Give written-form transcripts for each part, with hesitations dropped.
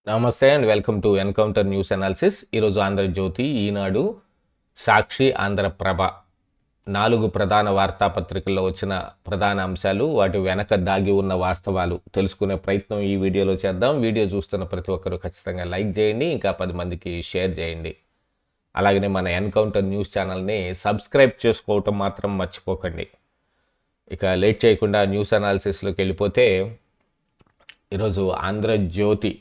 నమస్తే and welcome to encounter news analysis. ఈరోజు ఆంధ్రజ్యోతి, ఈనాడు, సాక్షి, ఆంధ్రప్రభ 4 ప్రధాన వార్తాపత్రికల్లో వచ్చిన ప్రధాన అంశాలు, వాటి వెనక దాగి ఉన్న వాస్తవాలు తెలుసుకునే ప్రయత్నం ఈ వీడియోలో చేద్దాం. వీడియో చూస్తున్న ప్రతి ఒక్కరూ ఖచ్చితంగా లైక్ చేయండి, ఇంకా 10 మందికి షేర్ చేయండి. అలాగనే మన ఎన్కౌంటర్ న్యూస్ ఛానల్ని సబ్స్క్రైబ్ చేసుకోవటం మాత్రం మర్చిపోకండి. ఇక లేట్ చేయకుండా న్యూస్ అనాలిసిస్లోకి వెళ్ళిపోతే, ఈరోజు ఆంధ్రజ్యోతి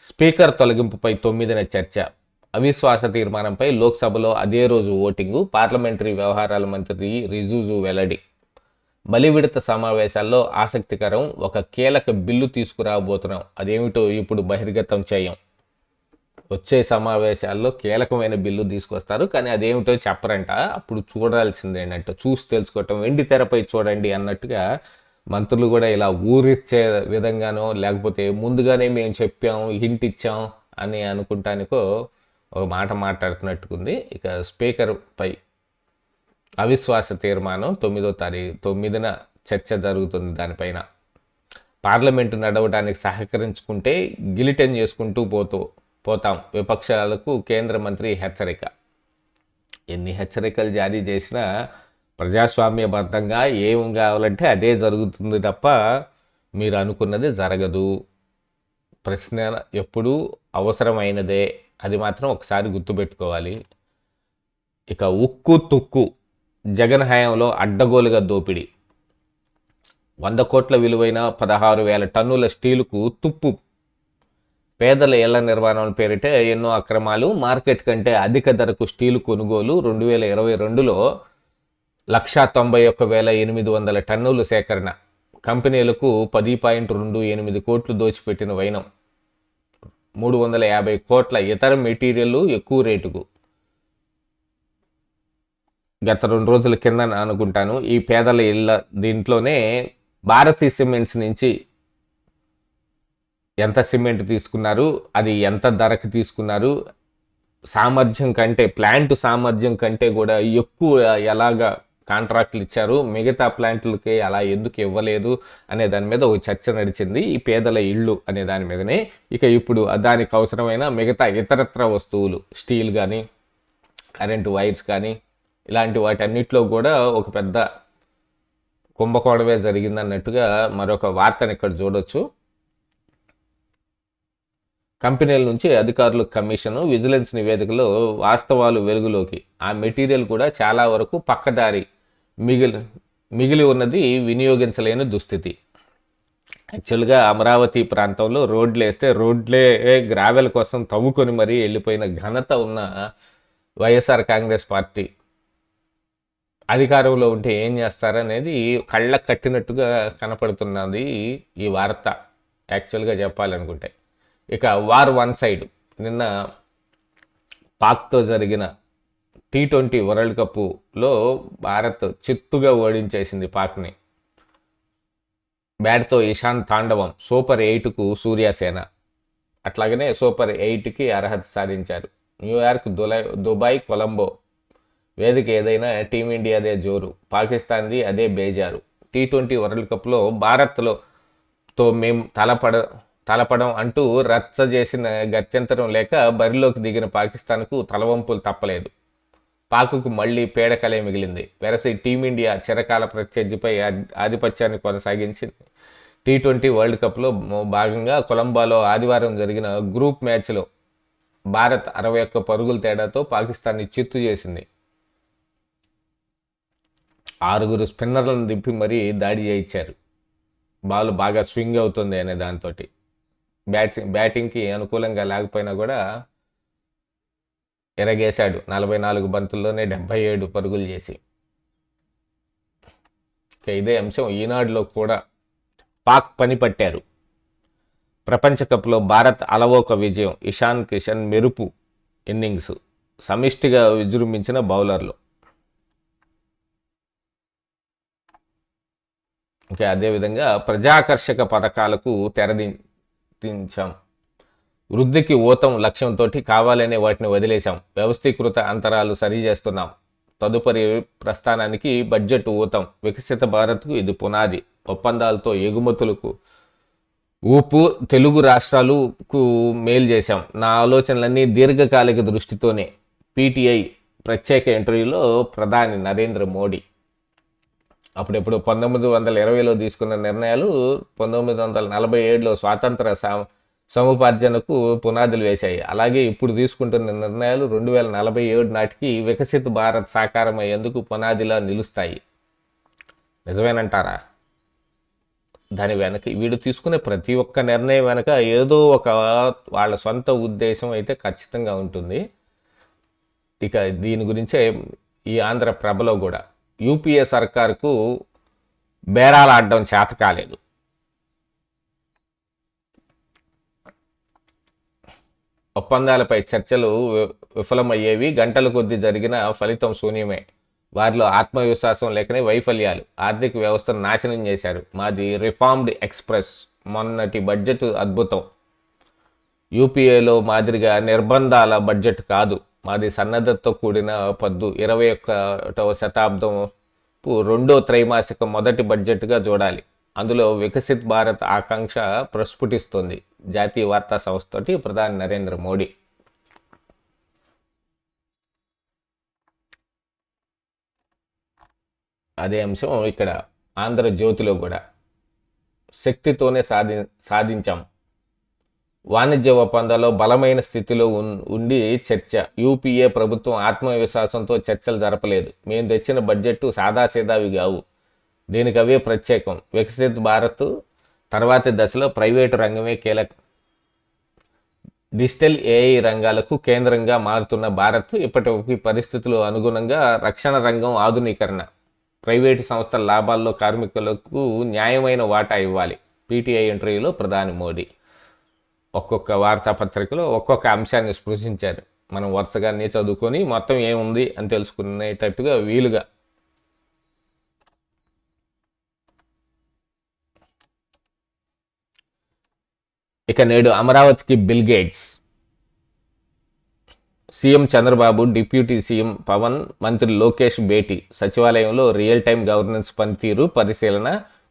స్పీకర్ తొలగింపుపై 9న చర్చ, అవిశ్వాస తీర్మానంపై లోక్సభలో అదే రోజు ఓటింగు, పార్లమెంటరీ వ్యవహారాల మంత్రి రిజిజు వెల్లడి. మలి విడత సమావేశాల్లో ఆసక్తికరం, ఒక కీలక బిల్లు తీసుకురాబోతున్నాం, అదేమిటో ఇప్పుడు బహిర్గతం చేయం. వచ్చే సమావేశాల్లో కీలకమైన బిల్లు తీసుకొస్తారు, కానీ అదేమిటో చెప్పరంట. అప్పుడు చూడాల్సిందేనంట, చూసి తెలుసుకోవటం, వెండి తెరపై చూడండి అన్నట్టుగా మంత్రులు కూడా ఇలా ఊరిచ్చే విధంగానో, లేకపోతే ముందుగానే మేము చెప్పాం, హింట్ ఇచ్చాం అని అనుకుంటానికో ఒక మాట మాట్లాడుతున్నట్టుకుంది. ఇక స్పీకర్ పై అవిశ్వాస తీర్మానం 9న చర్చ జరుగుతుంది. దానిపైన పార్లమెంటు నడవడానికి సహకరించుకుంటే గిలిటెన్ చేసుకుంటూ పోతాం, విపక్షాలకు కేంద్ర మంత్రి హెచ్చరిక. ఎన్ని హెచ్చరికలు జారీ చేసినా ప్రజాస్వామ్యబద్ధంగా ఏం కావాలంటే అదే జరుగుతుంది తప్ప మీరు అనుకున్నది జరగదు. ప్రశ్న ఎప్పుడూ అవసరమైనదే, అది మాత్రం ఒకసారి గుర్తుపెట్టుకోవాలి. ఇక ఉక్కు తుక్కు, జగన్ హయాంలో అడ్డగోలుగా దోపిడీ, 100 కోట్ల విలువైన 16,000 టన్నుల స్టీలుకు తుప్పు. పేదల ఇళ్ల నిర్మాణం పేరిట ఎన్నో అక్రమాలు, మార్కెట్ కంటే అధిక ధరకు స్టీలు కొనుగోలు. 2022లో 191,800 టన్నులు సేకరణ, కంపెనీలకు 10.28 కోట్లు దోచిపెట్టిన వైనం, 350 కోట్ల ఇతర మెటీరియల్ ఎక్కువ రేటుకు. గత 2 రోజుల కింద అనుకుంటాను, ఈ పేదల ఇళ్ళ దీంట్లోనే భారతీ సిమెంట్స్ నుంచి ఎంత సిమెంట్ తీసుకున్నారు, అది ఎంత ధరకు తీసుకున్నారు, సామర్థ్యం కంటే, ప్లాంట్ సామర్థ్యం కంటే కూడా ఎక్కువ ఎలాగా కాంట్రాక్ట్లు ఇచ్చారు, మిగతా ప్లాంట్లకి అలా ఎందుకు ఇవ్వలేదు అనే దాని మీద ఒక చర్చ నడిచింది, ఈ పేదల ఇళ్ళు అనే దాని మీదనే. ఇక ఇప్పుడు దానికి అవసరమైన మిగతా ఇతరత్ర వస్తువులు, స్టీల్ కానీ, కరెంటు వైర్స్ కానీ, ఇలాంటి వాటన్నిటిలో కూడా ఒక పెద్ద కుంభకోణమే జరిగిందన్నట్టుగా మరొక వార్తను ఇక్కడ చూడొచ్చు. కంపెనీల నుంచి అధికారులకు కమిషను, విజిలెన్స్ నివేదికలో వాస్తవాలు వెలుగులోకి. ఆ మెటీరియల్ కూడా చాలా వరకు పక్కదారి మిగిలి ఉన్నది, వినియోగించలేని దుస్థితి. యాక్చువల్గా అమరావతి ప్రాంతంలో రోడ్లు వేస్తే రోడ్లే గ్రావెల్ కోసం తవ్వుకొని మరీ వెళ్ళిపోయిన ఘనత ఉన్న వైఎస్ఆర్ కాంగ్రెస్ పార్టీ అధికారంలో ఉంటే ఏం చేస్తారనేది కళ్ళకు కట్టినట్టుగా కనపడుతున్నది ఈ వార్త, యాక్చువల్గా చెప్పాలనుకుంటే. ఇక వార్ వన్ సైడ్, నిన్న పాక్తో జరిగిన T20 వరల్డ్ కప్లో భారత్ చిత్తుగా ఓడించేసింది పాక్ని. బ్యాట్తో ఇషాంత్ తాండవం, సూపర్ 8కు సూర్యసేన. అట్లాగనే సూపర్ 8కి అర్హత సాధించారు. న్యూయార్క్, దుబాయ్, కొలంబో వేదిక ఏదైనా టీమిండియాదే జోరు, పాకిస్తాన్ది అదే బేజారు. T20 వరల్డ్ కప్లో భారత్తో మేము తలపడం అంటూ రచ్చ చేసిన గత్యంతరం లేక బరిలోకి దిగిన పాకిస్తాన్కు తలవంపులు తప్పలేదు. పాకుకు మళ్లీ పీడకలే మిగిలింది. వెరసి టీమిండియా చిరకాల ప్రత్యర్థిపై ఆధిపత్యాన్ని కొనసాగించింది. T20 వరల్డ్ కప్లో భాగంగా కొలంబోలో ఆదివారం జరిగిన గ్రూప్ మ్యాచ్లో భారత్ 61 పరుగుల తేడాతో పాకిస్తాన్ని చిత్తు చేసింది. 6 స్పిన్నర్లను దింపి మరీ దాడి చేయించారు. బాల్ బాగా స్వింగ్ అవుతుంది అనే దాంతో బ్యాటింగ్కి అనుకూలంగా లేకపోయినా కూడా ఎరగేశాడు. 44 బంతుల్లోనే 77 పరుగులు చేసి. ఇదే అంశం ఈనాడులో కూడా. పాక్ పని పట్టారు. ప్రపంచ కప్లో భారత్ అలవోక విజయం, ఇషాన్ కిషన్ మెరుపు ఇన్నింగ్స్, సమిష్టిగా విజృంభించిన బౌలర్లు. ఇంకా అదేవిధంగా ప్రజాకర్షక పథకాలకు తెరదించాం, వృద్ధికి ఊతం లక్ష్యంతో కావాలనే వాటిని వదిలేశాం, వ్యవస్థీకృత అంతరాలు సరిచేస్తున్నాం, తదుపరి ప్రస్థానానికి బడ్జెట్ ఊతం, వికసిత భారత్కు ఇది పునాది, ఒప్పందాలతో ఎగుమతులకు ఊపు తెలుగు రాష్ట్రాలకు మేలు చేశాం. నా ఆలోచనలన్నీ దీర్ఘకాలిక దృష్టితోనే. పీటీఐ ప్రత్యేక ఇంటర్వ్యూలో ప్రధాని నరేంద్ర మోడీ. అప్పుడెప్పుడు 1920లో తీసుకున్న నిర్ణయాలు 1947లో స్వాతంత్ర సముపార్జనకు పునాదులు వేశాయి. అలాగే ఇప్పుడు తీసుకుంటున్న నిర్ణయాలు 2047 నాటికి వికసిత భారత్ సాకారం అయ్యేందుకు పునాదిలా నిలుస్తాయి. నిజమేనంటారా? దాని వెనక వీడు తీసుకునే ప్రతి ఒక్క నిర్ణయం వెనక ఏదో ఒక వాళ్ళ సొంత ఉద్దేశం అయితే ఖచ్చితంగా ఉంటుంది. ఇక దీని గురించే ఈ ఆంధ్ర ప్రభలో కూడా యూపీఏ సర్కారుకు బేరాలాడడం చేత కాలేదు. ఒప్పందాలపై చర్చలు విఫలమయ్యేవి. గంటల కొద్దీ జరిగిన ఫలితం శూన్యమే. వారిలో ఆత్మవిశ్వాసం లేకనే వైఫల్యాలు. ఆర్థిక వ్యవస్థను నాశనం చేశారు. మాది రిఫార్మ్డ్ ఎక్స్ప్రెస్. మొన్నటి బడ్జెట్ అద్భుతం. యూపీఏలో మాదిరిగా నిర్బంధాల బడ్జెట్ కాదు. మాది సన్నద్ధతతో కూడిన పద్దు. 21వ శతాబ్దం రెండో త్రైమాసిక మొదటి బడ్జెట్గా చూడాలి. అందులో వికసిత్ భారత్ ఆకాంక్ష ప్రస్ఫుటిస్తోంది. జాతీయ వార్తా సంస్థతోటి ప్రధాని నరేంద్ర మోడీ. అదే అంశం ఇక్కడ ఆంధ్రజ్యోతిలో కూడా. శక్తితోనే సాధించాం. వాణిజ్య ఒప్పందాల్లో బలమైన స్థితిలో ఉండి చర్చ. యూపీఏ ప్రభుత్వం ఆత్మవిశ్వాసంతో చర్చలు జరపలేదు. మేము తెచ్చిన బడ్జెట్ సాదాసీదావి కావు. దీనికి అవే ప్రత్యేకం. వికసిత్ భారత్ తర్వాతి దశలో ప్రైవేటు రంగమే కీలకం. డిజిటల్ ఏఐ రంగాలకు కేంద్రంగా మారుతున్న భారత్ ఇప్పటి పరిస్థితులు అనుగుణంగా రక్షణ రంగం ఆధునీకరణ, ప్రైవేటు సంస్థల లాభాల్లో కార్మికులకు న్యాయమైన వాటా ఇవ్వాలి. పీటీఐ ఇంటర్వ్యూలో ప్రధాని మోడీ. ఒక్కొక్క వార్తాపత్రికలో ఒక్కొక్క అంశాన్ని స్పృశించారు. మనం వరుసగా చదువుకొని మొత్తం ఏముంది అని తెలుసుకునేటట్టుగా వీలుగా. ఇక నేడు అమరావతికి Bill Gates. CM Chandrababu, deputy CM Pawan, మంత్రి లోకేష్ భేటీ. సచివాలయంలో రియల్ టైం గవర్నెన్స్ పనితీరు పరిశీలన.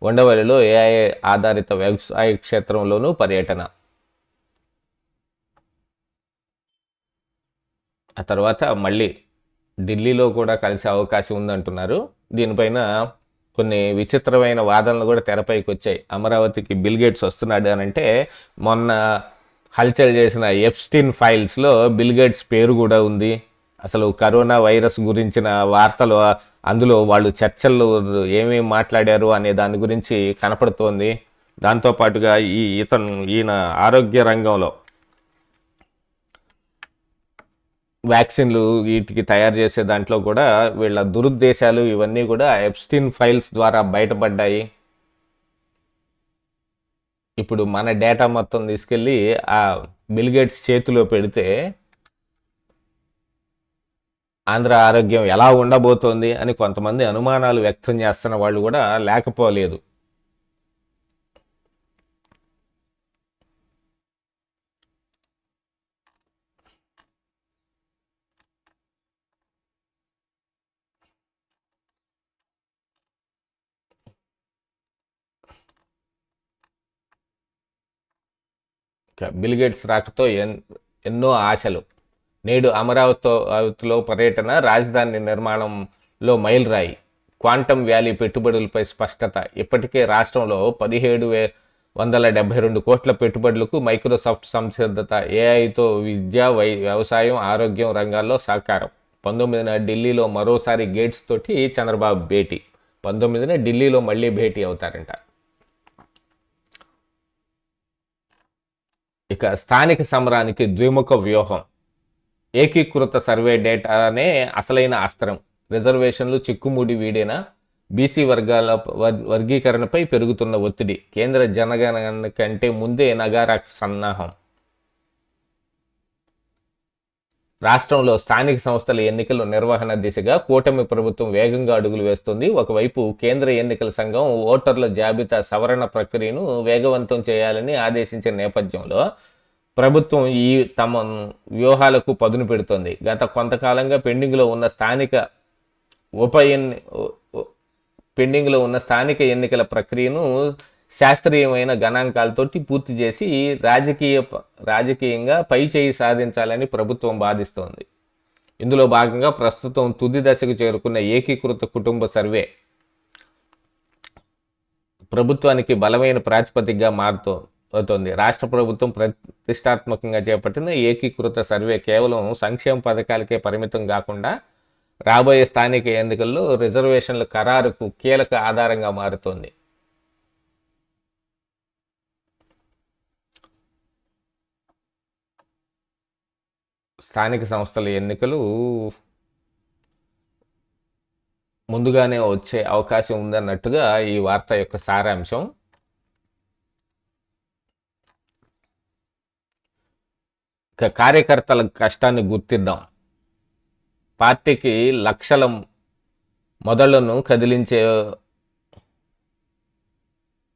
ఉండవల్లిలో ఏఐ ఆధారిత వ్యవసాయ క్షేత్రంలోనూ పర్యటన. ఆ తర్వాత మళ్ళీ ఢిల్లీలో కూడా కలిసే అవకాశం ఉందంటున్నారు. దీనిపైన కొన్ని విచిత్రమైన వాదనలు కూడా తెరపైకి వచ్చాయి. అమరావతికి బిల్ గేట్స్ వస్తున్నాడు అని అంటే మొన్న హల్చల్ చేసిన ఎప్స్టీన్ ఫైల్స్లో బిల్ గేట్స్ పేరు కూడా ఉంది. అసలు కరోనా వైరస్ గురించిన వార్తలు అందులో వాళ్ళు చర్చల్లో ఏమేమి మాట్లాడారు అనే దాని గురించి కనపడుతోంది. దాంతోపాటుగా ఈయన ఆరోగ్య రంగంలో వ్యాక్సిన్లు వీటికి తయారు చేసే దాంట్లో కూడా వీళ్ళ దురుద్దేశాలు ఇవన్నీ కూడా ఎప్స్టీన్ ఫైల్స్ ద్వారా బయటపడ్డాయి. ఇప్పుడు మన డేటా మొత్తం తీసుకెళ్ళి ఆ బిల్ గేట్స్ చేతిలో పెడితే ఆంధ్ర ఆరోగ్యం ఎలా ఉండబోతోంది అని కొంతమంది అనుమానాలు వ్యక్తం చేస్తున్న వాళ్ళు కూడా లేకపోలేదు. బిల్ గేట్స్ రాకతో ఎన్నో ఆశలు. నేడు అమరావతిలో పర్యటన. రాజధాని నిర్మాణంలో మైలురాయి. క్వాంటమ్ వ్యాలీ పెట్టుబడులపై స్పష్టత. ఇప్పటికే రాష్ట్రంలో 1772 కోట్ల పెట్టుబడులకు మైక్రోసాఫ్ట్ సంసిద్ధత. ఏఐతో విద్య, వ్యవసాయం, ఆరోగ్యం రంగాల్లో సహకారం. 19న ఢిల్లీలో మరోసారి గేట్స్ తోటి చంద్రబాబు భేటీ. 19న ఢిల్లీలో మళ్ళీ భేటీ అవుతారంట. ఇక స్థానిక సమరానికి ద్విముఖ వ్యూహం. ఏకీకృత సర్వే డేటానే అసలైన అస్త్రం. రిజర్వేషన్లు చిక్కుముడి వీడేనా? బీసీ వర్గాల వర్గీకరణపై పెరుగుతున్న ఒత్తిడి. కేంద్ర జనగణన కంటే ముందే నగారా సన్నాహం. రాష్ట్రంలో స్థానిక సంస్థల ఎన్నికల నిర్వహణ దిశగా కూటమి ప్రభుత్వం వేగంగా అడుగులు వేస్తుంది. ఒకవైపు కేంద్ర ఎన్నికల సంఘం ఓటర్ల జాబితా సవరణ ప్రక్రియను వేగవంతం చేయాలని ఆదేశించిన నేపథ్యంలో ప్రభుత్వం తమ వ్యూహాలకు పదును పెడుతోంది. గత కొంతకాలంగా పెండింగ్లో ఉన్న స్థానిక ఎన్నికల ప్రక్రియను శాస్త్రీయమైన గణాంకాలతోటి పూర్తి చేసి రాజకీయంగా పై చేయి సాధించాలని ప్రభుత్వం భావిస్తోంది. ఇందులో భాగంగా ప్రస్తుతం తుది దశకు చేరుకున్న ఏకీకృత కుటుంబ సర్వే ప్రభుత్వానికి బలమైన ప్రాతిపదికగా మారుతోంది. రాష్ట్ర ప్రభుత్వం ప్రతిష్టాత్మకంగా చేపట్టిన ఏకీకృత సర్వే కేవలం సంక్షేమ పథకాలకే పరిమితం కాకుండా రాబోయే స్థానిక ఎన్నికల్లో రిజర్వేషన్ల ఖరారుకు కీలక ఆధారంగా మారుతోంది. స్థానిక సంస్థల ఎన్నికలు ముందుగానే వచ్చే అవకాశం ఉందన్నట్టుగా ఈ వార్త యొక్క సారాంశం. ఇక కార్యకర్తల కష్టాన్ని గుర్తిద్దాం. పార్టీకి లక్షల మొదళ్లను కదిలించే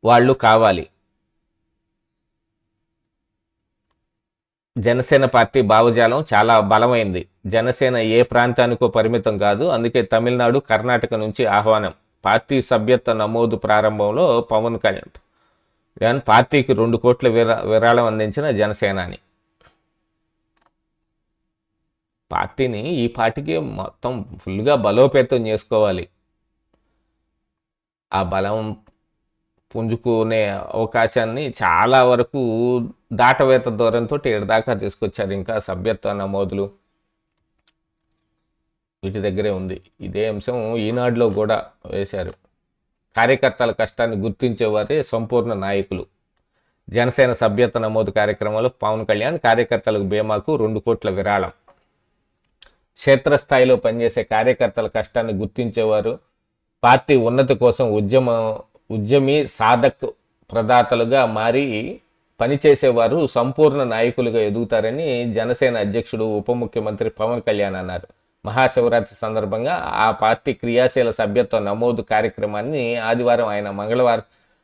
వాళ్ళు కావాలి. జనసేన పార్టీ భావజాలం చాలా బలమైంది. జనసేన ఏ ప్రాంతానికో పరిమితం కాదు. అందుకే తమిళనాడు, కర్ణాటక నుంచి ఆహ్వానం. పార్టీ సభ్యత్వ నమోదు ప్రారంభంలో పవన్ కళ్యాణ్ పార్టీకి 2 కోట్ల విరాళం అందించిన జనసేనాని. పార్టీని ఈ పార్టీకి మొత్తం ఫుల్గా బలోపేతం చేసుకోవాలి. ఆ బలం పుంజుకునే అవకాశాన్ని చాలా వరకు దాటవేత ధోరణితో దాకా తీసుకొచ్చారు. ఇంకా సభ్యత్వ నమోదులు వీటి దగ్గరే ఉంది. ఇదే అంశం ఈనాడులో కూడా వేశారు. కార్యకర్తల కష్టాన్ని గుర్తించేవారే సంపూర్ణ నాయకులు. జనసేన సభ్యత్వ నమోదు కార్యక్రమంలో పవన్ కళ్యాణ్ కార్యకర్తలకు బీమాకు 2 కోట్ల విరాళం. క్షేత్రస్థాయిలో పనిచేసే కార్యకర్తల కష్టాన్ని గుర్తించేవారు పార్టీ ఉన్నతి కోసం ఉద్యమి సాధక్ ప్రదాతలుగా మారి పనిచేసేవారు సంపూర్ణ నాయకులుగా ఎదుగుతారని జనసేన అధ్యక్షుడు ఉప ముఖ్యమంత్రి పవన్ కళ్యాణ్ అన్నారు. మహాశివరాత్రి సందర్భంగా ఆ పార్టీ క్రియాశీల సభ్యత్వ నమోదు కార్యక్రమాన్ని ఆదివారం ఆయన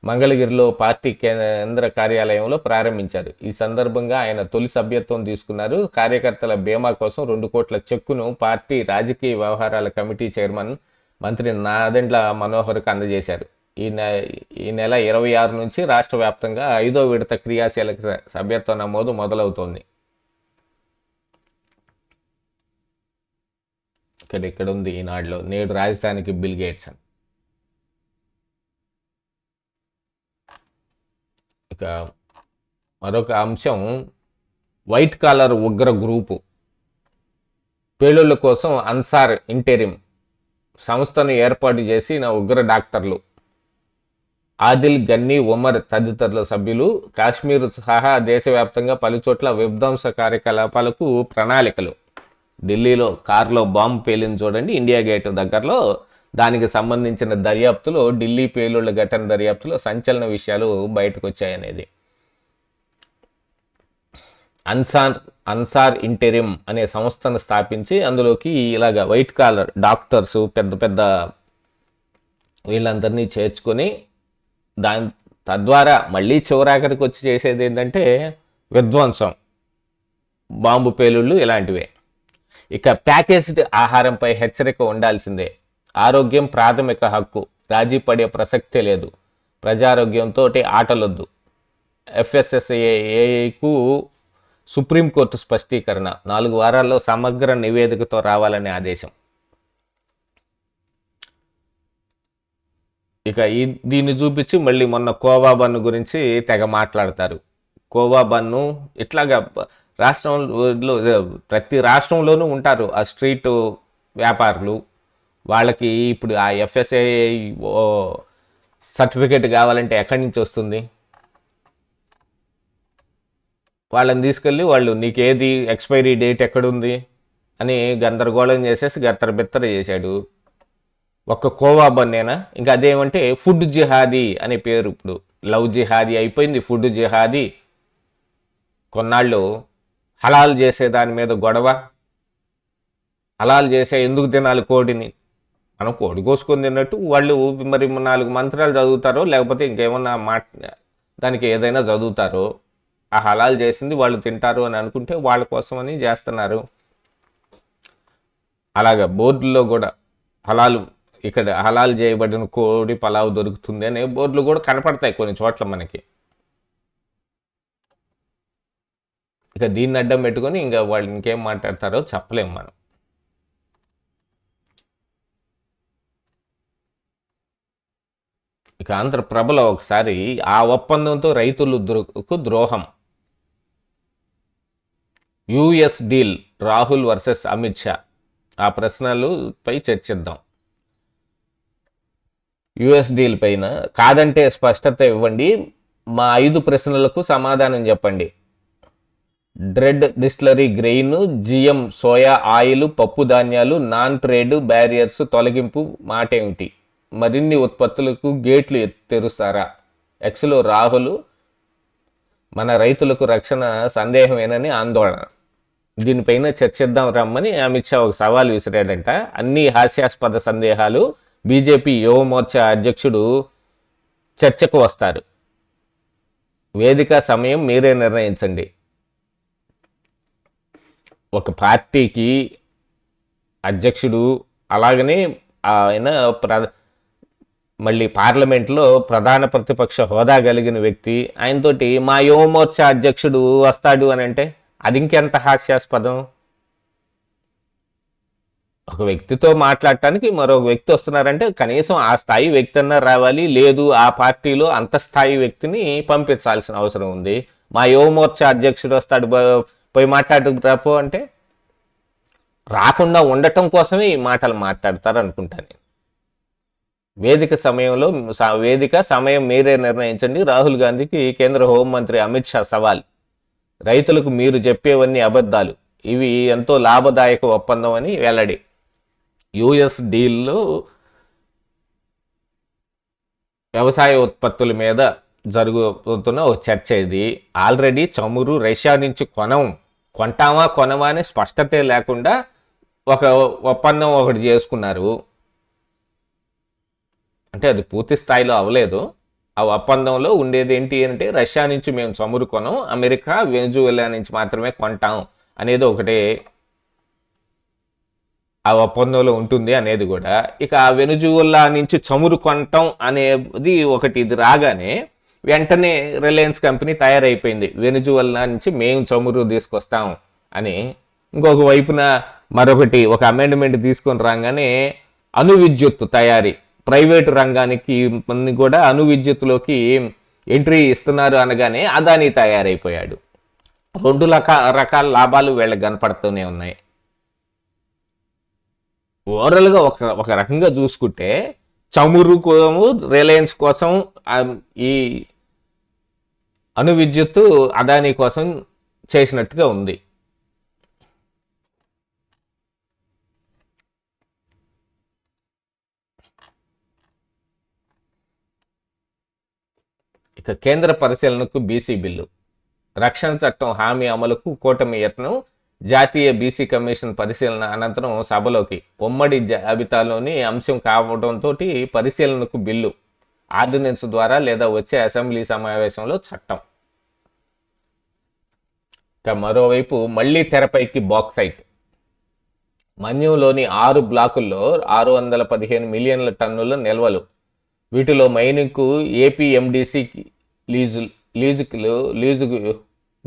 మంగళగిరిలో పార్టీ కేంద్ర కార్యాలయంలో ప్రారంభించారు. ఈ సందర్భంగా ఆయన తొలి సభ్యత్వం తీసుకున్నారు. కార్యకర్తల బీమా కోసం 2 కోట్ల చెక్కును పార్టీ రాజకీయ వ్యవహారాల కమిటీ చైర్మన్ మంత్రి నాదెండ్ల మనోహర్కు అందజేశారు. ఈ నెల 26 నుంచి రాష్ట్ర వ్యాప్తంగా 5వ విడత క్రియాశీల సభ్యత్వ నమోదు మొదలవుతోంది. ఇక్కడ ఉంది ఈనాడులో, నేడు రాజధానికి బిల్ గేట్స్ అని. ఇక మరొక అంశం, వైట్ కాలర్ ఉగ్ర గ్రూపు పేలుళ్ల కోసం అన్సార్ ఇంటెరిమ్ సంస్థను ఏర్పాటు చేసిన ఉగ్ర డాక్టర్లు ఆదిల్, గన్నీ, ఉమర్ తదితరుల సభ్యులు కాశ్మీర్ సహా దేశవ్యాప్తంగా పలుచోట్ల విధ్వంస కార్యకలాపాలకు ప్రణాళికలు. ఢిల్లీలో కారులో బాంబు పేలింది చూడండి, ఇండియా గేట్ దగ్గరలో. దానికి సంబంధించిన దర్యాప్తులో, ఢిల్లీ పేలుళ్ల ఘటన దర్యాప్తులో సంచలన విషయాలు బయటకు వచ్చాయనేది. అన్సార్ ఇంటెరిమ్ అనే సంస్థను స్థాపించి అందులోకి ఇలాగ వైట్ కాలర్ డాక్టర్సు పెద్ద పెద్ద వీళ్ళందరినీ చేర్చుకొని తద్వారా మళ్ళీ చివరాఖరికి వచ్చి చేసేది ఏంటంటే విధ్వంసం, బాంబు పేలుళ్ళు ఇలాంటివే. ఇక ప్యాకేజ్డ్ ఆహారంపై హెచ్చరిక ఉండాల్సిందే. ఆరోగ్యం ప్రాథమిక హక్కు, రాజీ పడే ప్రసక్తే లేదు. ప్రజారోగ్యంతో ఆటలొద్దు. FSSAIకు సుప్రీంకోర్టు స్పష్టీకరణ. 4 వారాల్లో సమగ్ర నివేదికతో రావాలనే ఆదేశం. ఇక దీన్ని చూపించి మళ్ళీ మొన్న కోవా బన్ను గురించి తెగ మాట్లాడతారు. కోవా బన్ను ఇట్లాగా రాష్ట్రంలో ప్రతి రాష్ట్రంలోనూ ఉంటారు ఆ స్ట్రీట్ వ్యాపారులు. వాళ్ళకి ఇప్పుడు ఆ FSSAI సర్టిఫికేట్ కావాలంటే ఎక్కడి నుంచి వస్తుంది? వాళ్ళని తీసుకెళ్ళి వాళ్ళు నీకేది ఎక్స్పైరీ డేట్ ఎక్కడుంది అని గందరగోళం చేసేసి గత్తరబెత్తర చేశాడు. ఒక్క కోవా బన్నేనా? ఇంకా అదేమంటే ఫుడ్ జిహాదీ అనే పేరు. ఇప్పుడు లవ్ జిహాదీ అయిపోయింది, ఫుడ్ జిహాదీ. కొన్నాళ్ళు హలాల్ చేసే దాని మీద గొడవ. హలాల్ చేసే ఎందుకు తినాలి కోడిని? మనం కోడి కోసుకొని తిన్నట్టు వాళ్ళు మరి 4 మంత్రాలు చదువుతారో లేకపోతే ఇంకేమన్నా దానికి ఏదైనా చదువుతారో, ఆ హలాల్ చేసింది వాళ్ళు తింటారు అని అనుకుంటే వాళ్ళ కోసమని చేస్తున్నారు. అలాగా బోర్డుల్లో కూడా హలాల్ ఇక్కడ హలాల్ చేయబడిన కోడి పలావ్ దొరుకుతుంది అనే బోర్డులు కూడా కనపడతాయి కొన్ని చోట్ల మనకి. ఇక దీన్ని అడ్డం పెట్టుకొని ఇంకా వాళ్ళు ఇంకేం మాట్లాడతారో చెప్పలేం మనం. ఇక ఆంధ్రప్రభలో ఒకసారి ఆ ఒప్పందంతో రైతులకు ద్రోహం, US deal, Rahul versus Amit Shah. ఆ ప్రశ్నలపై చర్చిద్దాం. యుఎస్ డీల్ పైన కాదంటే స్పష్టత ఇవ్వండి, మా 5 ప్రశ్నలకు సమాధానం చెప్పండి. Dread distillery grain, GM soya oil, పప్పు ధాన్యాలు, నాన్ ట్రేడ్ బ్యారియర్స్ తొలగింపు మాటేమిటి? మరిన్ని ఉత్పత్తులకు గేట్లు తెరుస్తారా? ఎక్స్లో రాహుల్, మన రైతులకు రక్షణ సందేహమేనని ఆందోళన. దీనిపైన చర్చిద్దాం రమ్మని అమిత్ షా ఒక సవాల్ విసిరాడంట. అన్ని హాస్యాస్పద సందేహాలు బీజేపీ యువమోర్చా అధ్యక్షుడు చర్చకు వస్తారు. వేదిక సమయం మీరే నిర్ణయించండి. ఒక పార్టీకి అధ్యక్షుడు, అలాగనే ఆయన మళ్ళీ పార్లమెంట్లో ప్రధాన ప్రతిపక్ష హోదా కలిగిన వ్యక్తి, ఆయనతోటి మా యువమోర్చా అధ్యక్షుడు వస్తాడు అని అంటే అది ఇంకెంత హాస్యాస్పదం. ఒక వ్యక్తితో మాట్లాడటానికి మరొక వ్యక్తి వస్తున్నారంటే కనీసం ఆ స్థాయి వ్యక్తి అన్నా రావాలి, లేదు ఆ పార్టీలో అంత స్థాయి వ్యక్తిని పంపించాల్సిన అవసరం ఉంది. మా యువమోర్చా అధ్యక్షుడు వస్తాడు, పోయి మాట్లాడు రాపో అంటే రాకుండా ఉండటం కోసమే ఈ మాటలు మాట్లాడతారు అనుకుంటాను. వేదిక సమయం మీరే నిర్ణయించండి. రాహుల్ గాంధీకి కేంద్ర హోంమంత్రి అమిత్ షా సవాల్. రైతులకు మీరు చెప్పేవన్నీ అబద్ధాలు, ఇవి ఎంతో లాభదాయక ఒప్పందం అని వెల్లడి. యుఎస్ డీల్లో వ్యవసాయ ఉత్పత్తుల మీద జరుగుతున్న ఒక చర్చ ఇది. ఆల్రెడీ చమురు రష్యా నుంచి కొంటామా కొనవా అని స్పష్టతే లేకుండా ఒక ఒప్పందం ఒకటి చేసుకున్నారు. అంటే అది పూర్తి స్థాయిలో అవ్వలేదు. ఆ ఒప్పందంలో ఉండేది ఏంటి అంటే రష్యా నుంచి మేము చమురు కొనం, అమెరికా వెనిజువెలా నుంచి మాత్రమే కొంటాం అనేది ఒకటే ఆ ఒప్పందంలో ఉంటుంది అనేది కూడా. ఇక ఆ వెనిజువెలా నుంచి చమురు కొనటం అనేది ఒకటి ఇది రాగానే వెంటనే రిలయన్స్ కంపెనీ తయారైపోయింది, వెనిజువెలా నుంచి మేము చమురు తీసుకొస్తాం అని. ఇంకొక వైపున మరొకటి ఒక అమెండ్మెంట్ తీసుకొని రాగానే అణు విద్యుత్ తయారీ ప్రైవేటు రంగానికి కూడా అణు విద్యుత్తులోకి ఎంట్రీ ఇస్తున్నారు అనగానే అదానీ తయారైపోయాడు. 2 రకాల లాభాలు వీళ్ళకి కనపడుతూనే ఉన్నాయి. ఓవరాల్గా ఒక రకంగా చూసుకుంటే చమురు రిలయన్స్ కోసం, ఈ అణు విద్యుత్తు అదానీ కోసం చేసినట్టుగా ఉంది. ఇక కేంద్ర పరిశీలనకు బీసీ బిల్లు, రక్షణ చట్టం హామీ అమలుకు కూటమి యత్నం. జాతీయ బీసీ కమిషన్ పరిశీలన అనంతరం సభలోకి ఉమ్మడి జాబితాలోని అంశం కావడంతో పరిశీలనకు బిల్లు, ఆర్డినెన్స్ ద్వారా లేదా వచ్చే అసెంబ్లీ సమావేశంలో చట్టం. ఇక మరోవైపు మళ్లీ తెరపైకి బాక్సైట్. మన్యంలోని 6 బ్లాకుల్లో 615 మిలియన్ల టన్నుల నిల్వలు. వీటిలో మైనింగ్కు ఏపీఎండిసి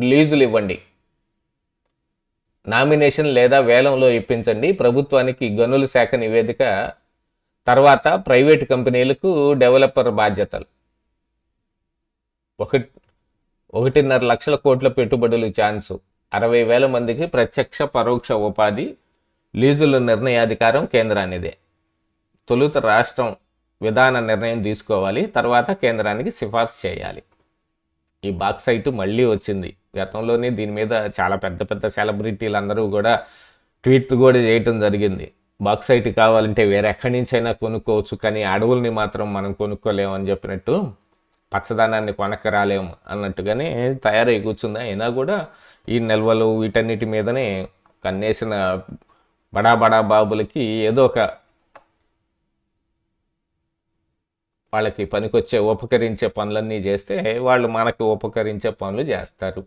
లీజులు ఇవ్వండి, నామినేషన్ లేదా వేలంలో ఇప్పించండి. ప్రభుత్వానికి గనుల శాఖ నివేదిక తర్వాత ప్రైవేటు కంపెనీలకు డెవలపర్ బాధ్యతలు. 1.5 లక్షల కోట్ల పెట్టుబడులు ఛాన్సు, 60,000 మందికి ప్రత్యక్ష పరోక్ష ఉపాధి. లీజుల నిర్ణయాధికారం కేంద్రానిదే. తొలుత రాష్ట్రం విధాన నిర్ణయం తీసుకోవాలి, తర్వాత కేంద్రానికి సిఫార్సు చేయాలి. ఈ బాక్సైట్ మళ్ళీ వచ్చింది. గతంలోనే దీని మీద చాలా పెద్ద పెద్ద సెలబ్రిటీలు అందరూ కూడా ట్వీట్ కూడా చేయటం జరిగింది. బాక్సైట్ కావాలంటే వేరే ఎక్కడి నుంచైనా కొనుక్కోవచ్చు, కానీ అడవుల్ని మాత్రం మనం కొనుక్కోలేము అని చెప్పినట్టు, పచ్చదనాన్ని కొనక్క రాలేము అన్నట్టుగానే తయారై కూర్చుంది. అయినా కూడా ఈ నిల్వలు వీటన్నిటి మీదనే కన్నేసిన బడా బడా బాబులకి ఏదో ఒక వాళ్ళకి పనికొచ్చే ఉపకరించే పనులన్నీ చేస్తే వాళ్ళు మనకు ఉపకరించే పనులు చేస్తారు.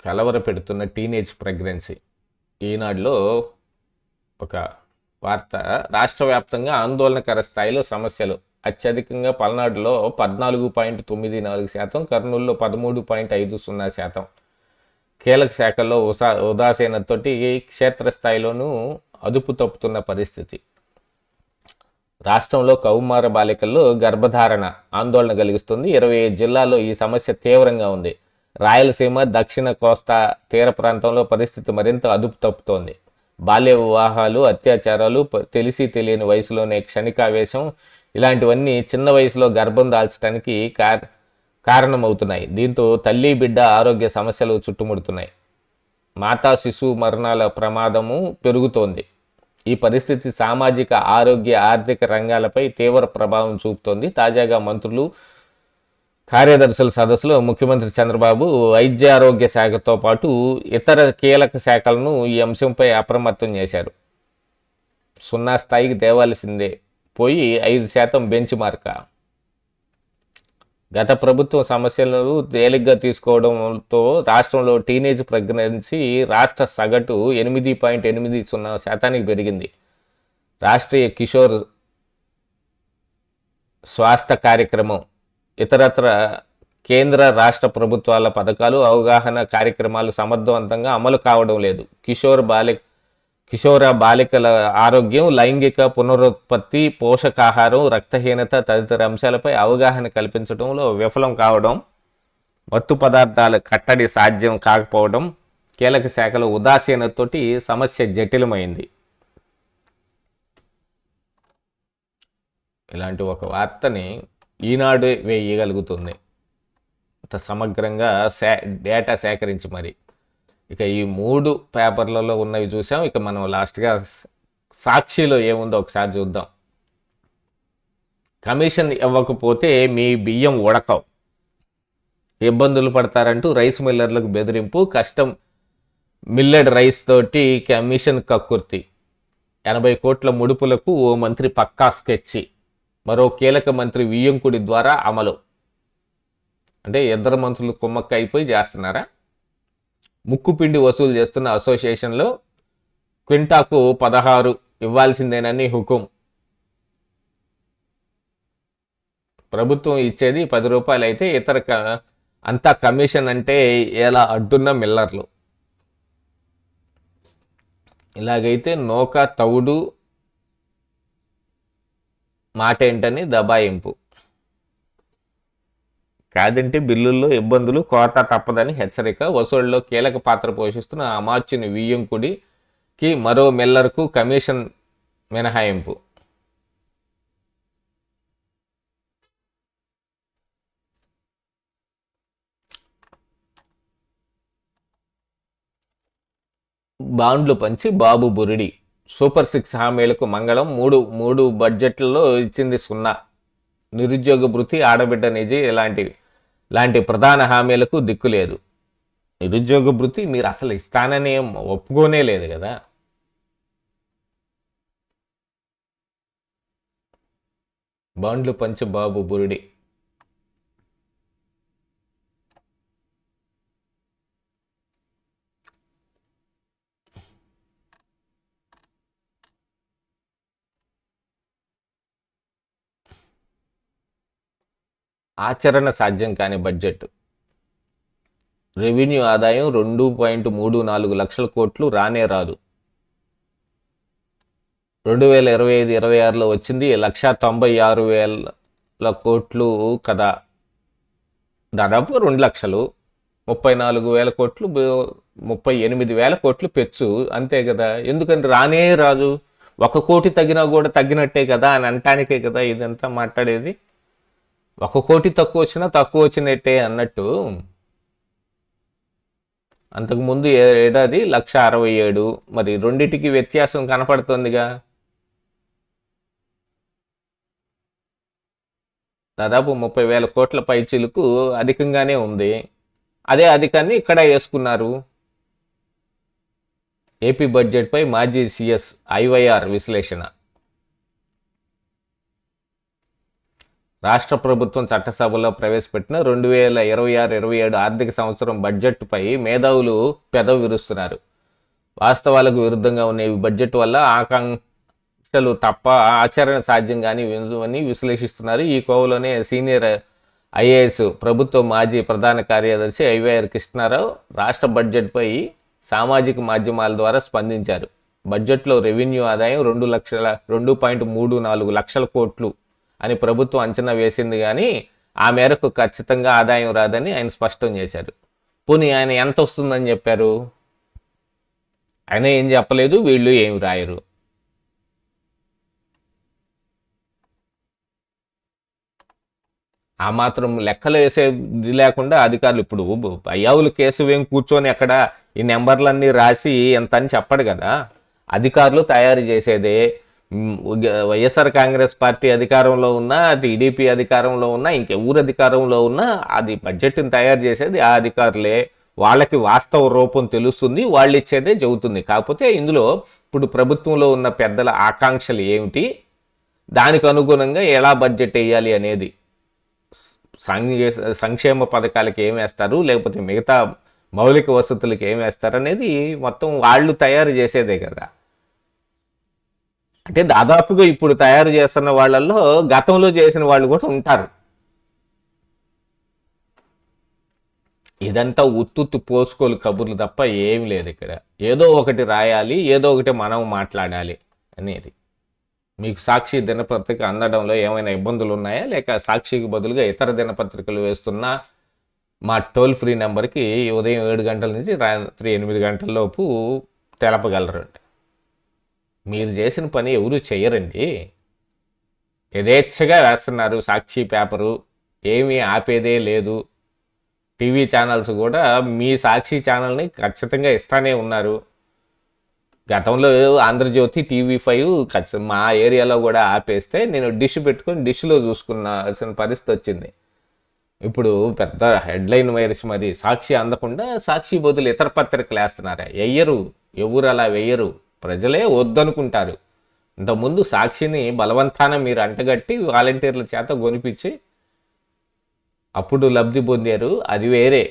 కలవరపెడుతున్న టీనేజ్ ప్రెగ్నెన్సీ. ఈనాడులో ఒక వార్త, రాష్ట్ర వ్యాప్తంగా ఆందోళనకర స్థాయిలో సమస్యలు. అత్యధికంగా పల్నాడులో 14.94%, కర్నూలులో 13.50%. కీలక శాఖల్లో ఉదాసీనతోటి క్షేత్రస్థాయిలోనూ అదుపు తప్పుతున్న పరిస్థితి. రాష్ట్రంలో కౌమార బాలికల్లో గర్భధారణ ఆందోళన కలిగిస్తుంది. 25 జిల్లాల్లో ఈ సమస్య తీవ్రంగా ఉంది. రాయలసీమ, దక్షిణ కోస్తా తీర ప్రాంతంలో పరిస్థితి మరింత అదుపు తప్పుతోంది. బాల్య వివాహాలు, అత్యాచారాలు, తెలిసి తెలియని వయసులోనే క్షణికావేశం, ఇలాంటివన్నీ చిన్న వయసులో గర్భం దాల్చడానికి కారణమవుతున్నాయి. దీంతో తల్లి బిడ్డ ఆరోగ్య సమస్యలు చుట్టుముడుతున్నాయి. మాతా శిశు మరణాల ప్రమాదము పెరుగుతోంది. ఈ పరిస్థితి సామాజిక, ఆరోగ్య, ఆర్థిక రంగాలపై తీవ్ర ప్రభావం చూపుతోంది. తాజాగా మంత్రులు, కార్యదర్శుల సదస్సులో ముఖ్యమంత్రి చంద్రబాబు వైద్య ఆరోగ్య శాఖతో పాటు ఇతర కీలక శాఖలను ఈ అంశంపై అప్రమత్తం చేశారు. 0 స్థాయికి తేవాల్సిందే పోయి 5% బెంచ్ మార్క. గత ప్రభుత్వం సమస్యలను తేలిగ్గా తీసుకోవడంతో రాష్ట్రంలో టీనేజ్ ప్రెగ్నెన్సీ రాష్ట్ర సగటు 8.80% పెరిగింది. రాష్ట్రీయ కిషోర్ స్వాస్థ్య కార్యక్రమం, ఇతరత్ర కేంద్ర రాష్ట్ర ప్రభుత్వాల పథకాలు, అవగాహన కార్యక్రమాలు సమర్థవంతంగా అమలు కావడం లేదు. కిషోర బాలికల ఆరోగ్యం, లైంగిక పునరుత్పత్తి, పోషకాహారం, రక్తహీనత తదితర అంశాలపై అవగాహన కల్పించడంలో విఫలం కావడం, మత్తు పదార్థాల కట్టడి సాధ్యం కాకపోవడం, కీలక శాఖల ఉదాసీనతతోటి సమస్య జటిలమైంది. ఇలాంటి ఒక వార్తని ఈనాడు వేయగలుగుతుంది ఇంత సమగ్రంగా డేటా సేకరించి. మరి ఇక ఈ 3 పేపర్లలో ఉన్నవి చూసాం. ఇక మనం లాస్ట్గా సాక్షిలో ఏముందో ఒకసారి చూద్దాం. కమిషన్ ఇవ్వకపోతే మీ బియ్యం ఉడకవు, ఇబ్బందులు పడతారంటూ రైస్ మిల్లర్లకు బెదిరింపు. కష్టం మిల్లెడ్ రైస్ తోటి కమిషన్ కక్కుర్తి. 80 కోట్ల ముడుపులకు ఓ మంత్రి పక్కా స్కెచ్చి. మరో కీలక మంత్రి వియ్యంకుడి ద్వారా అమలు. అంటే ఇద్దరు మంత్రులు కుమ్మక్క అయిపోయి చేస్తున్నారా? ముక్కుపిండి వసూలు చేస్తున్న అసోసియేషన్లో క్వింటాకు 16 ఇవ్వాల్సిందేనని హుకుం. ప్రభుత్వం ఇచ్చేది 10 రూపాయలు అయితే ఇతర అంతా కమిషన్ అంటే ఎలా అడ్డున్న మిల్లర్లు. ఇలాగైతే నోక తవుడు మాట ఏంటని దబాయింపు. కాదంటే బిల్లుల్లో ఇబ్బందులు, కోత తప్పదని హెచ్చరిక. వసూళ్లలో కీలక పాత్ర పోషిస్తున్న అమాత్యుని వియ్యంకుడికి మరో మిల్లర్కు కమిషన్ మినహాయింపు. బాండ్లు పంచి బాబు బురిడి. సూపర్ 6 హామీలకు మంగళం. మూడు బడ్జెట్లలో ఇచ్చింది 0. నిరుద్యోగ భృతి, ఆడబిడ్డ నిధి ఇలాంటి ప్రధాన హామీలకు దిక్కులేదు. నిరుద్యోగ భృతి మీరు అసలు ఇస్తానని ఒప్పుకోనే లేదు కదా. బాండ్లు పంచి బాబు బురిడి. ఆచరణ సాధ్యం కాని బడ్జెట్. రెవెన్యూ ఆదాయం 2.34 లక్షల కోట్లు రానే రాదు. 2025-26లో వచ్చింది 1,96,000 కోట్లు కదా. దాదాపు 2 లక్షలు. 34,000 కోట్లు, 38,000 కోట్లు పెచ్చు, అంతే కదా. ఎందుకంటే రానే రాదు. 1 కోటి తగ్గినా కూడా తగ్గినట్టే కదా అని అంటానికే కదా ఇదంతా మాట్లాడేది. 1 కోటి తక్కువ వచ్చినట్టే అన్నట్టు. అంతకుముందు ఏడాది 1,67,000. మరి రెండిటికి వ్యత్యాసం కనపడుతోందిగా. దాదాపు 30,000 కోట్ల పైచిలుకు అధికంగానే ఉంది. అదే అధికాన్ని ఇక్కడ వేసుకున్నారు. ఏపీ బడ్జెట్పై మాజీ సీఎస్ ఐవైఆర్ విశ్లేషణ. రాష్ట్ర ప్రభుత్వం చట్టసభలో ప్రవేశపెట్టిన 2026-27 ఆర్థిక సంవత్సరం బడ్జెట్పై మేధావులు పెదవి విరుస్తున్నారు. వాస్తవాలకు విరుద్ధంగా ఉన్న ఈ బడ్జెట్ వల్ల ఆకాంక్షలు తప్ప ఆచరణ సాధ్యం అని విశ్లేషిస్తున్నారు. ఈ కోవలోనే సీనియర్ ఐఏఎస్ ప్రభుత్వ మాజీ ప్రధాన కార్యదర్శి ఐవైఆర్ కృష్ణారావు రాష్ట్ర బడ్జెట్పై సామాజిక మాధ్యమాల ద్వారా స్పందించారు. బడ్జెట్లో రెవెన్యూ ఆదాయం 2.34 లక్షల కోట్లు అని ప్రభుత్వం అంచనా వేసింది, కానీ ఆ మేరకు ఖచ్చితంగా ఆదాయం రాదని ఆయన స్పష్టం చేశారు. పోనీ ఆయన ఎంత వస్తుందని చెప్పారు? ఆయన ఏం చెప్పలేదు, వీళ్ళు ఏమి రాయరు. ఆ మాత్రం లెక్కలు వేసేది లేకుండా అధికారులు ఇప్పుడు అయ్యావులు కేసు ఏం కూర్చొని అక్కడ ఈ నెంబర్లన్నీ రాసి ఎంత అని చెప్పడు కదా. అధికారులు తయారు చేసేదే. వైఎస్ఆర్ కాంగ్రెస్ పార్టీ అధికారంలో ఉన్నా, టీడీపీ అధికారంలో ఉన్నా, ఇంకెవరు అధికారంలో ఉన్నా అది బడ్జెట్ని తయారు చేసేది ఆ అధికారులే. వాళ్ళకి వాస్తవ రూపం తెలుస్తుంది, వాళ్ళు ఇచ్చేదే చెబుతుంది. కాకపోతే ఇందులో ఇప్పుడు ప్రభుత్వంలో ఉన్న పెద్దల ఆకాంక్షలు ఏమిటి, దానికి అనుగుణంగా ఎలా బడ్జెట్ వేయాలి అనేది, సంక్షేమ పథకాలకి ఏం వేస్తారు, లేకపోతే మిగతా మౌలిక వసతులకి ఏం వేస్తారు అనేది మొత్తం వాళ్ళు తయారు చేసేదే కదా. అంటే దాదాపుగా ఇప్పుడు తయారు చేస్తున్న వాళ్ళల్లో గతంలో చేసిన వాళ్ళు కూడా ఉంటారు. ఇదంతా ఉత్తుత్తు పోసుకోలు కబుర్లు తప్ప ఏమి లేదు ఇక్కడ. ఏదో ఒకటి రాయాలి, ఏదో ఒకటి మనం మాట్లాడాలి అనేది. మీకు సాక్షి దినపత్రిక అందడంలో ఏమైనా ఇబ్బందులు ఉన్నాయా, లేక సాక్షికి బదులుగా ఇతర దినపత్రికలు వేస్తున్నా మా టోల్ ఫ్రీ నెంబర్కి ఉదయం 7 గంటల నుంచి రాత్రి 8 గంటల లోపు తెలపగలరు. మీరు చేసిన పని ఎవరు చేయరండి. యథేచ్ఛగా వేస్తున్నారు సాక్షి పేపరు, ఏమీ ఆపేదే లేదు. టీవీ ఛానల్స్ కూడా మీ సాక్షి ఛానల్ని ఖచ్చితంగా ఇస్తానే ఉన్నారు. గతంలో ఆంధ్రజ్యోతి, TV5 మా ఏరియాలో కూడా ఆపేస్తే నేను డిష్ పెట్టుకొని డిష్లో చూసుకున్నాల్సిన పరిస్థితి వచ్చింది. ఇప్పుడు పెద్ద హెడ్లైన్ వైరస్ మరి సాక్షి అందకుండా సాక్షి బదులు ఇతర పత్రికలు వేస్తున్నారా? వెయ్యరు, ఎవరు అలా వెయ్యరు, ప్రజలే వద్దనుకుంటారు. ఇంతకుముందు సాక్షిని బలవంతాన మీరు అంటగట్టి వాలంటీర్ల చేత కొనిపించి అప్పుడు లబ్ధి పొందారు, అది వేరే.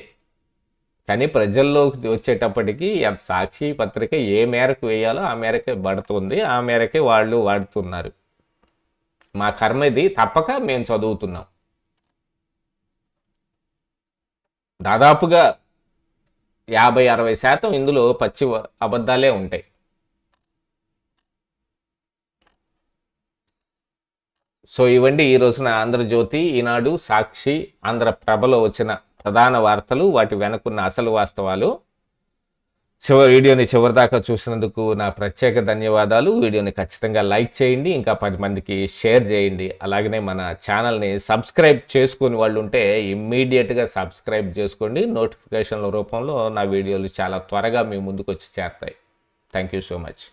కానీ ప్రజల్లోకి వచ్చేటప్పటికి సాక్షి పత్రిక ఏ మేరకు వేయాలో ఆ మేరకే పడుతుంది, ఆ మేరకే వాళ్ళు వాడుతున్నారు. మా కర్మ ఇది, తప్పక మేము చదువుతున్నాం. దాదాపుగా 50-60% ఇందులో పచ్చి అబద్ధాలే ఉంటాయి. సో ఇవండి ఈ రోజున ఆంధ్రజ్యోతి, ఈనాడు, సాక్షి, ఆంధ్రప్రభలో వచ్చిన ప్రధాన వార్తలు, వాటి వెనుకున్న అసలు వాస్తవాలు. వీడియోని చివరిదాకా చూసినందుకు నా ప్రత్యేక ధన్యవాదాలు. వీడియోని ఖచ్చితంగా లైక్ చేయండి, ఇంకా 10 మందికి షేర్ చేయండి. అలాగనే మన ఛానల్ని సబ్స్క్రైబ్ చేసుకుని వాళ్ళు ఉంటే ఇమ్మీడియట్గా సబ్స్క్రైబ్ చేసుకోండి. నోటిఫికేషన్ల రూపంలో నా వీడియోలు చాలా త్వరగా మీ ముందుకు వచ్చి చేరతాయి. Thank you so much.